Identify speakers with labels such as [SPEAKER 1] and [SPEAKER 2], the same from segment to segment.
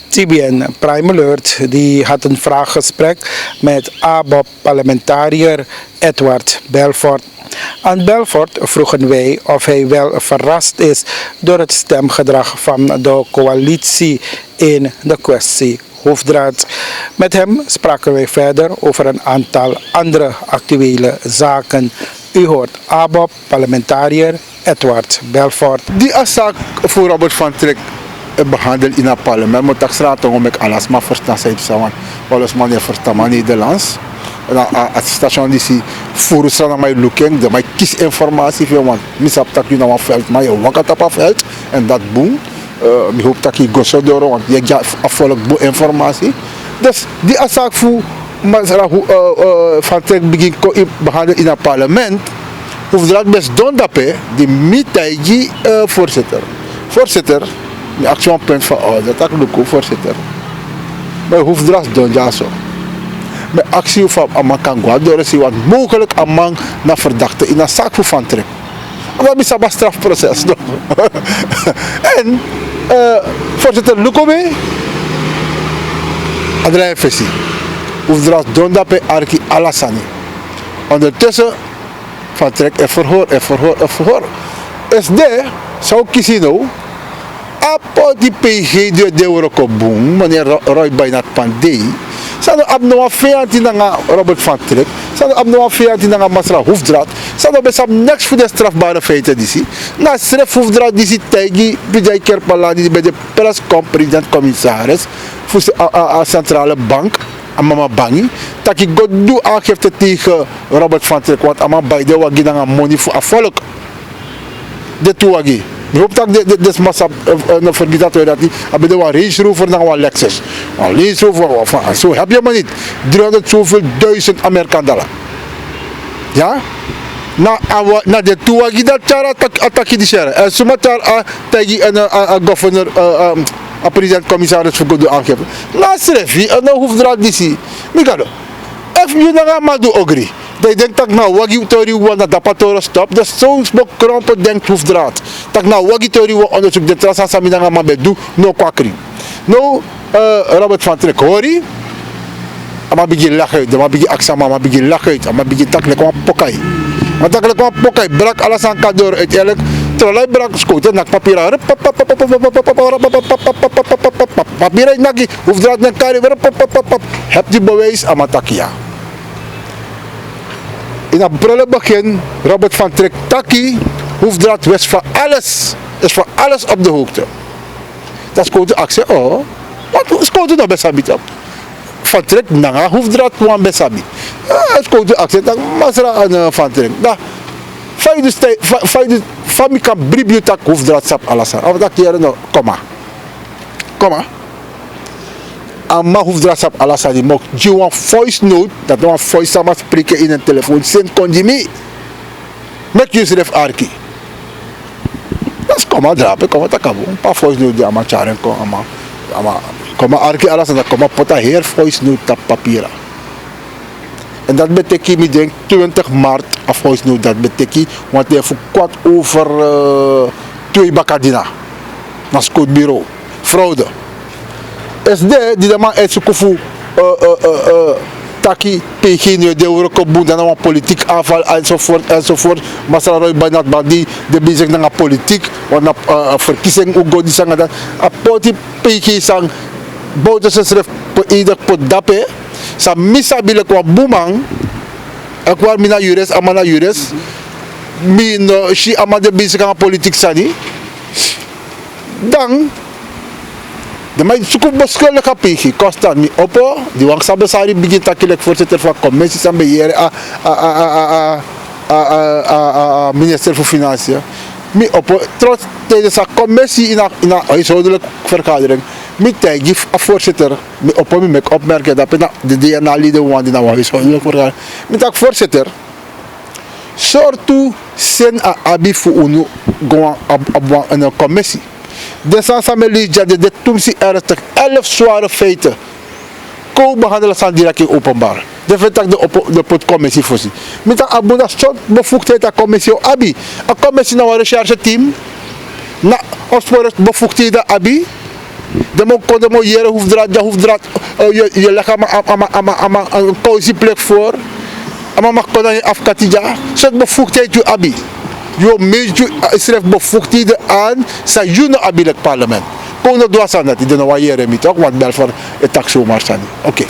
[SPEAKER 1] TBN Prime Alert die had een vraaggesprek met ABOP-parlementariër Edward Belfort. Aan Belfort vroegen wij of hij wel verrast is door het stemgedrag van de coalitie in de kwestie Hoefdraad. Met hem spraken wij verder over een aantal andere actuele zaken. U hoort ABOP-parlementariër Edward Belfort.
[SPEAKER 2] Die zaak voor Robert van Trek behandeld in het parlement, moet ik straat om ik alles maar verstaan zijn, want volgens mij verstaan Nederlands. Het station die zie voor ze naar mij looking, de mij kies informatie van, want misap dat je naar een veld, maar je wakker op een veld en dat boem. Ik hoop dat je go door, want je hebt afvolg informatie. Dus die zaak voor van Trek begin behandeld in het parlement. Hoeft dat best doen dat die mitaigi voorzitter. Voorzitter, de actiepunt van orde, dat lukt voorzitter. Maar hoeft dat doen ja zo. Met actie van Amman kan gaan door is wat mogelijk Amman naar verdachte in een zaak voor Van Trek. Dat is een strafproces. En voorzitter Lukobe, Adrien Fessi. Hoeft dat doen dat bij Arki Alassani. Ondertussen Van Trek en verhoor. SD zou kiezen nou. Apo die PG de Eurocoboom, meneer Roy Bijnat Pandey. Zou abnormaal veertien naar Robert Van Trek. Zou abnormaal veertien naar Masra Hoefdraad. Zou best op niks voor de strafbare feiten die zie. Na straf Hoefdraad die zie Tegi, Bijay Kerpalani die bij de president-commissaris voor de centrale bank. Amama Bangi, dat ik god doe aangifte tegen Robert Van Trek, want Amama bij de wagi dan een money voor afvolk. De toe wagi. Ik hoop dat dit massa vergeet dat we dat niet. Hebben we een Range Rover dan een Lexus. Een Range Rover, zo heb je maar niet. 300 zoveel duizend Amerikaan dollar. Ja? Na de toe wagi dat jara attack je die share. En zomaar tegen een governor. A president-commissaris voor Godo aangeven. Laatste revi, en dan hoeft er niet zien. Mikado, even je naar Madu Ogri. Dat denkt dat nou wagi tori want dat patoro stop. Dat zo'n smok krompen denkt hoeft draad. Dat nou wagi tori want onderzoek de trasa sami naar Mabe doe no kwakri. No Robert Van Trek hori. Maar begin lachen, maar begin aksama, maar begin lachen, maar begin takelijk een pokai. Maar takelijk een pokai, brak alles aan kador uiteindelijk. Terwijl brak scouten nak papier, papier nagi, hoeft draad naar kari, heb je bewijs aan matakia. In het prille begin, Robert Van Trek taki, hoeft draad west van alles, is van alles op de hoogte. Dat scouten actie, oh, wat scouten dat best habit op. Van Trek nanga hoeft draad kwam best habit. Scouten actie, dat masra aan Van Trek. Fami kan bribio tak hoeft draad sap alasan. Of dat keren no, komma. Amma hoeft draad sap alasan die mok. Je een voice note, dat een voice sama spreken in een telefoon. Send konji mee. Met je schrijf arki. Dat is komma drapen, komma takabu. Een paar voice note die amma charen ko amma. Komma arki alasan, dat komma pota heer voice note tap papiera. En dat betekent, ik denk 20 maart afhuis nu, dat betekent, want hij heeft kwart over 2 bakadina. Naar het bureau. Fraude. SD, die de man uit zijn koffie, taki, PG, de Eurocoboen, dan een politiek aanval, enzovoort. Maar ze hebben bijna die bezig naar politiek, want verkiezing, hoe god die zeggen dat. Apoti PG sang, buiten zijn schrift, ieder pot dape. Sa misabile kwa boemang, akwa mina jures, amana jures, min si amade bezig aan politiek sani. Dan, de mij zoeken beschuldigd apiki, kost mi oppo, die wang sabesari begint takelijk voorzitter van commissie san beheer minister van Financiën. Mi oppo, trots tijdens de commissie in een huishoudelijke vergadering. Met geef een voorzitter, op me opmerken dat de DNA-lieden want in een huishoudelijk vergadering. Met dat voorzitter, zorg toe zijn abi voor een een commissie. De Sansameli de Tumsi ernstig 11 zware feiten. Co-behandelen zijn direct in openbaar. De vertak de potcommissie voorzien. Met dat abonda soort bevoegdheid aan commissie abi. Een commissie naar een rechercheteam. Na ons bevoegdheden abi. De mo kon de mo jere hoefdraad, je legt een cozy plek voor. Maar mag kon je afkatija. Zo'n bevoegdheid je abi. Je meet je schrijft bevoegdheden aan. Zijn jullie abi het parlement. Kon dat doen dat. Die doen wat jere met ook. Want Belfort het tak zomaar zijn. Oké.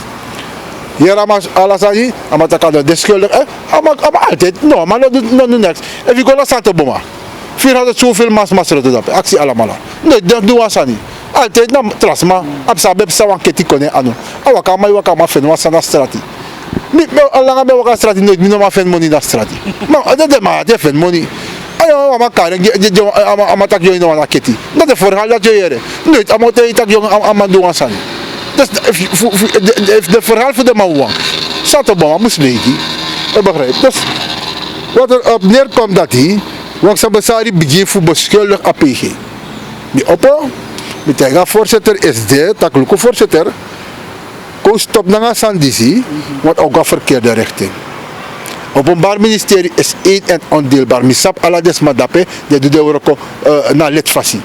[SPEAKER 2] Hier amas alasani. Ama tak aan de schuldig. Ama altijd. No, maar no niks. Even go naar Santo Boma. 400 zoveel mas er te doen. Actie allemaal. Nee, dat doen we niet. Altijd na trasma. Absabe sawan keti kone anu. Awakama fen was na strati. Mi alanga be waka strati nooit mi no ma fen money na strati. Maar dat de ma de fen money. Ayo ama karen ama tak yo no na keti. Dat de verhaal dat je hier. Nooit ama te tak yo ama doen san. Dus de verhaal voor de mouwa. Santo Boma moest legi. Dat begrijp. Dus wat er op neerkomt dat hij want ze besari begin voor beschuldigd APG. Die oppo, met de voorzitter is dit, dat lukt voorzitter. Ko stop na Sandisi, want ook een verkeerde richting. Openbaar ministerie is één en ondeelbaar. Misap ala desmadape, de doet de Euroko na lidfasie.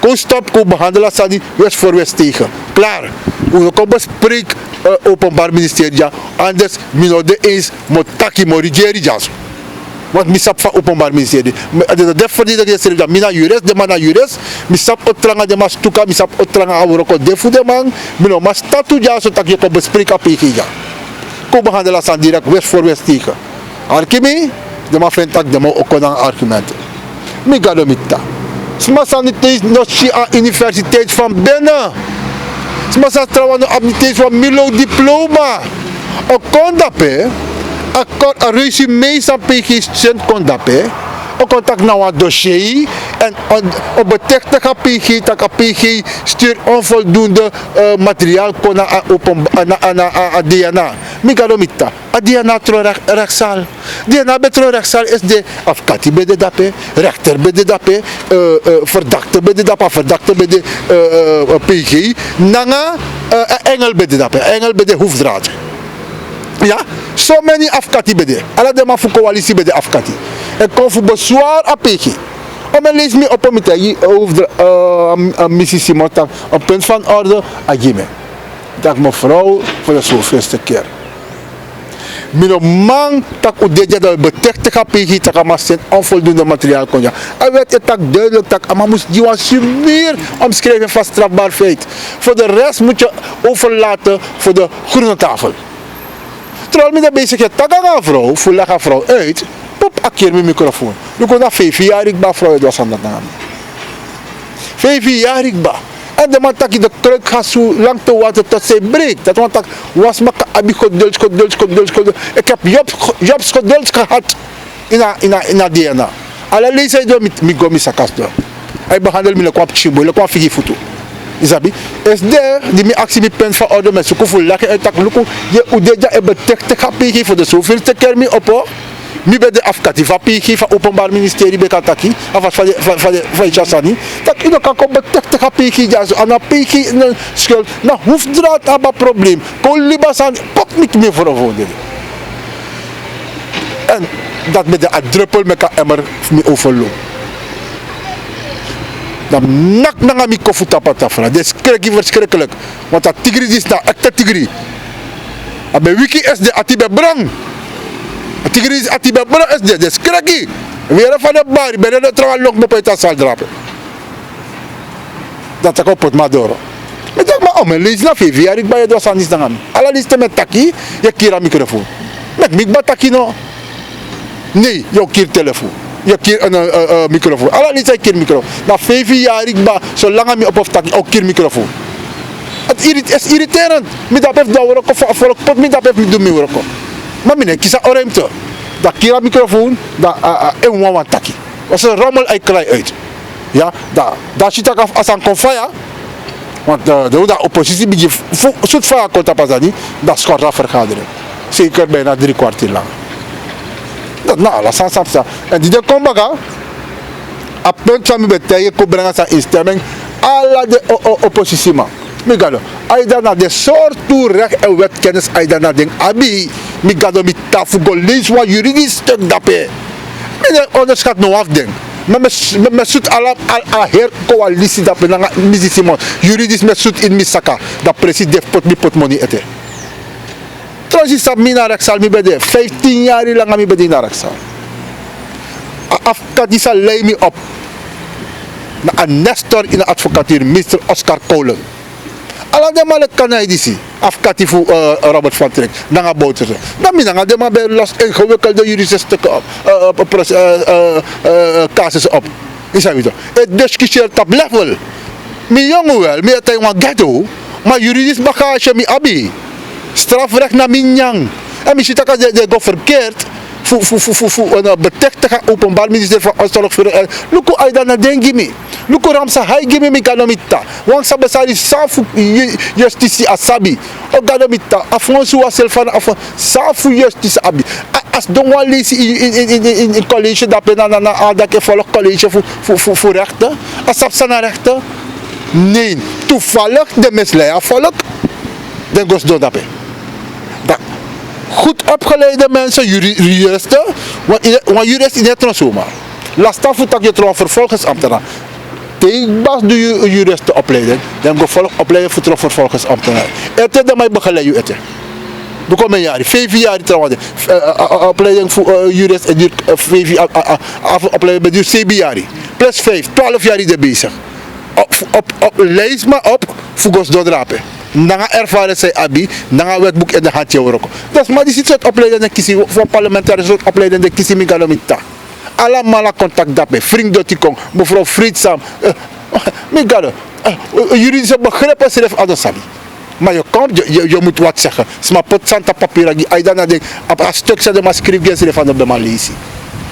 [SPEAKER 2] Ko stop, ko behandelen Sandi west voor west tegen. Klaar. We komen bespreken openbaar ministerie, anders minode eens motaki morigeri jas. Want misap van openbaar ministerie. De verdediger is er mina jurist, de man na jurist. Misap otranga de mas tuka, misap otranga awuroko defu de man. Mino mas tatu ja so tak je ko bespreken PG ja. Ko behandelen san direct west voor west tegen. Arkimi, de ma frentak de ma okonang argumenten. Mi gado mitta. Sma saniteis no si a universiteit van binnen. Sma sa trouwens abniteis van Milo diploma. O kondape. Akkoord een resume van PG Sint Kondape. Ook contact naar een dossier. En op het technische PG, dat PG stuurt onvoldoende materiaal naar DNA. Migalomita. DNA trouwens rechtszaal. DNA betreft rechtszaal is de afkati bij de dape, rechter bij de dape, verdachte bij de dape, verdachte bij de PG. Nanga engel bij de dape, engel bij de hoefdraad. Ja, so many afkati bede. Alla de ma fu coalitie bede afkati. En kon fu bezwaar APG. Om en lees me op met die over missie Simon een punt van orde agime. Dat mevrouw voor de zoveelste keer. Mino man tak udeja dat betekent APG tak maar zijn onvoldoende materiaal kon ja. En werd het tak duidelijk tak ama moest die was meer omschrijven van strafbaar feit. Voor de rest moet je overlaten voor de groene tafel. Terwijl met de bezigheid tagaga vrouw, voel een vrouw uit, pop akkeer mijn microfoon. Je kon dat 5 jaar ik ba vrouw het was aan dat naam. 5 jaar ik ba. En de man tak de kruk gaat zo lang te wachten tot zij breekt. Dat man tak was maar abi geduld. Ik heb jobs geduld gehad in a DNA. Alle lees hij door met migomi sakas door. Hij behandelt me kwam chibo, kwam figi foto. Isabi, is daar die mijn actie met pen van orde met zo'n gevoel lachen en tak lukken. Je udeja en betekent KPG voor de zoveelste keer mee op. Nu bij de afkati van PG van openbaar ministerie bij Kataki, of van Jassani. Dat je kan komen betekent KPG ja zo aan PG een schuld. Nou hoefdraad aan dat probleem. Kon libasan pak niet meer voor een en dat met de druppel met een emmer me overloopt. Dan nak na mi kofu tapatafra. Dat is verschrikkelijk. Want dat tigri is nou echte tigri. En bij wiki is de atibe brang. Het tigri is atibe brang is de. Dat is krekkie. Weer van de bar. Ben je er trouwens nog op het zal drapen. Dat is ook het madoro. Ik dacht maar, mijn lees na 5 jaar. Ik ben je door aan die stangen. Alle listen met taki. Je kira microfoon. Met mikba taki no. Nee, je kier telefoon. Je keer een microfoon. Alla niet zijn keer microfoon. Na 5 jaar ik ba, zolang ik op tak ook keer microfoon. Het is irriterend. Met dat heeft dat werk of volk pot met dat heeft met doen werk. Maar meneer, kies een ruimte. Dat keer microfoon, dat een wan taki. Was een rommel uit. Ja, dat zit af als een konfaya. Want de oppositie begint zoet van konta pasani, dat schort af vergadering. Zeker bijna 3 kwartier lang. Dat nou, la sansapsa. En die de kombaga, a punt van mijn betaille, kon brengen zijn instemming, alle de oppositie man. Migado, aida na de soort toe recht en wetkennis, aida na den abi, migado met tafu go lees wat juridisch stuk dape. Meneer onderschat nou af den. me zoet a heer coalitie dat we na misi Simon. Juridisch me zoet in misaka. Dat precies pot mi pot money ete. Trouwens, is mi naar Rexal mi bede. 15 jaar lang mi bede naar Rexal. Afkat die zal lei mi op. Na een Nestor in de advocatuur, Mr. Oscar Kolen. Alla de malen kan hij die zien. Afkati voor Robert van Trek. Dan gaan boter zijn. Dan gaan de maar los ingewikkelde juridische stukken op. Casus op. Is dat niet? Het discussieert op level. Mijn jongen wel, mijn Taiwan ghetto. Maar juridisch bagage, mijn abi. Strafrecht naar mijn jang. En misschien dat je gaat verkeerd. Voor een betektige openbaar minister van Onsterlijk. Luko Aida na dengi mi. Luko Ramsa hai gimi mi ganomita. Want sabesari safu justitie asabi. O ganomita. Afonso aselfan afon safu justitie abi. As don wan lezen in college dat ben na adak je volg college voor rechten. As sapsana rechten. Nee. Toevallig de misleid volk. Den gos do dape. Goed opgeleide mensen, juristen, want jurist is net zomaar. Last af dat je trouwens vervolgingsambtenaar. Tegenbas doe je juristenopleiding, dan ga je opleiden voor vervolgingsambtenaar. Het is dat mij begeleid je eten. We komen een jaar, 5 jaar trouwens, opleiding voor jurist en 5 jaar, opleiding bij 7 jaar. Plus 5, 12 jaar er bezig. Lees maar op, voor ons doordrapen. Nanga ervaren zij abi, nanga wetboek in de handje ook. Dat is maar die soort opleiding kiezen voor parlementaire soort opleiding kiezen mi galomita. Allemaal contact daarbij, vriend dat die kon, mevrouw Friedsam. Mi galo, juridische begrippen schrijf aan de sabi. Maar je moet wat zeggen. Sma pot santa papier die aida na de op een stuk zetten maar schrijf je van de Maleisië.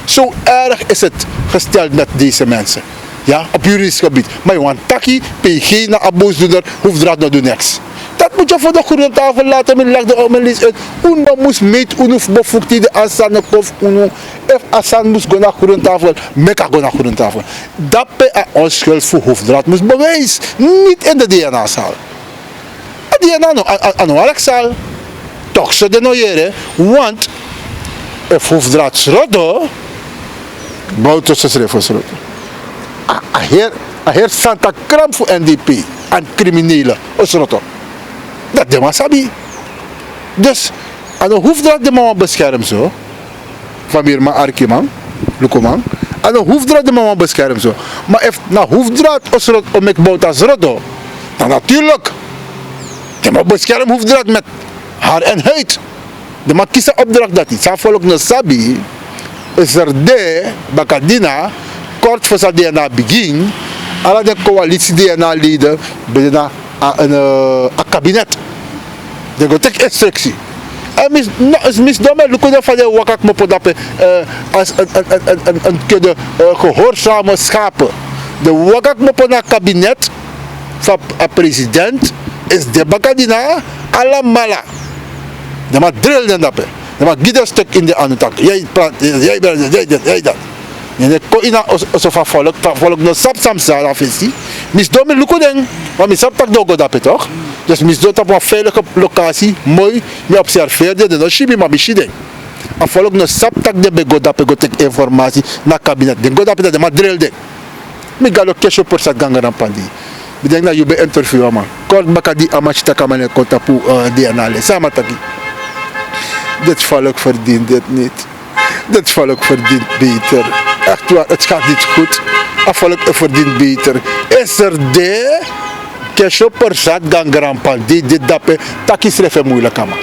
[SPEAKER 2] Zo erg is het gesteld met deze mensen. Ja, op juridisch gebied. Maar je want taki, PG na aboosdoener, hoeft dat nou doen niks. Dat moet je voor de goede tafel laten, men legt op mijn list uit. Uno moest meet, uno bevoegd die de Assan kof, uno. If Assan moest gaan naar goede tafel, meka gaan naar goede tafel. Dat bij een onschuld voor hoofddraad moest bewijzen. Niet in de DNA-zaal. De DNA aan Alexal. Toch ze de nooieren, want if hoofddraad schrodo, bouwt tussen schrijven schrodo. Heer Santa Kram voor NDP en criminelen. Dat de man sabi. Dus, en dan hoeft dat de man beschermen zo. Van weer maar Arkiman, Lukoman. En dan hoeft dat de man beschermen zo. Maar if na hoeft dat om ik bouwt als rodo. Dan natuurlijk. De man beschermen hoeft dat met haar en huid. De man kiest een opdracht dat hij. Zijn volk no sabi. Is er de bakadina. Kort voor zijn DNA begin, alle de coalitie DNA-leden binnen een kabinet. De gaat ook instructie. En misdomme, we kunnen van de wakak moppen dat als een kudde gehoorzame schapen. De wakak moppen naar kabinet van president is de bakadina alla mala. De ma drill dan dat. De ma giet een stuk in de aantak. Jij praat, jij dat. En ik kon ina osofa volk no sap samsa afisi. Misdomme luko den, want mi sap tak dogo dat toch? Dus misdo op een veilige locatie, mooi, mi observeerde de no shibi ma bishide. En volk no sap tak de bego dat go tek informatie na kabinet. Den go dat de ma drill de. Mi galo kesho por sa gangaran pandi. Ik denk dat je bij interview man. Kort bakadi amachita kamane kontapu DNA le. Sama taki. Dit volk verdient dit niet. Dit volk verdient beter. Echt waar, het gaat niet goed. Het volk verdient beter. Is er de kesho persat gangaran pandi dit dape takis refe moeilijk ama.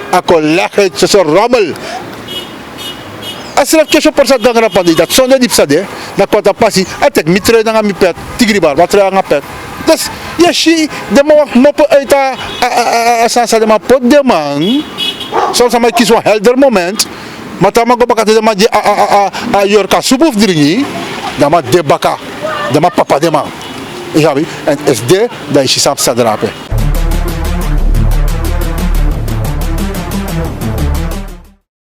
[SPEAKER 2] Ako lachen zo rommel. Als er kesho persat gangaran pandi dat zonder diep sade, dan kwam dat passie. Atek mitre dan aan mi pet, tigribar, wat er aan pet. Dus je ziet de man moppen uit de man pot de man. Soms aan mij kies een helder moment. Maar dan mag ik de man die Jorka soep of drinken. Dan mag de baka, de man papa de man. En is de dat je samen staat drapen.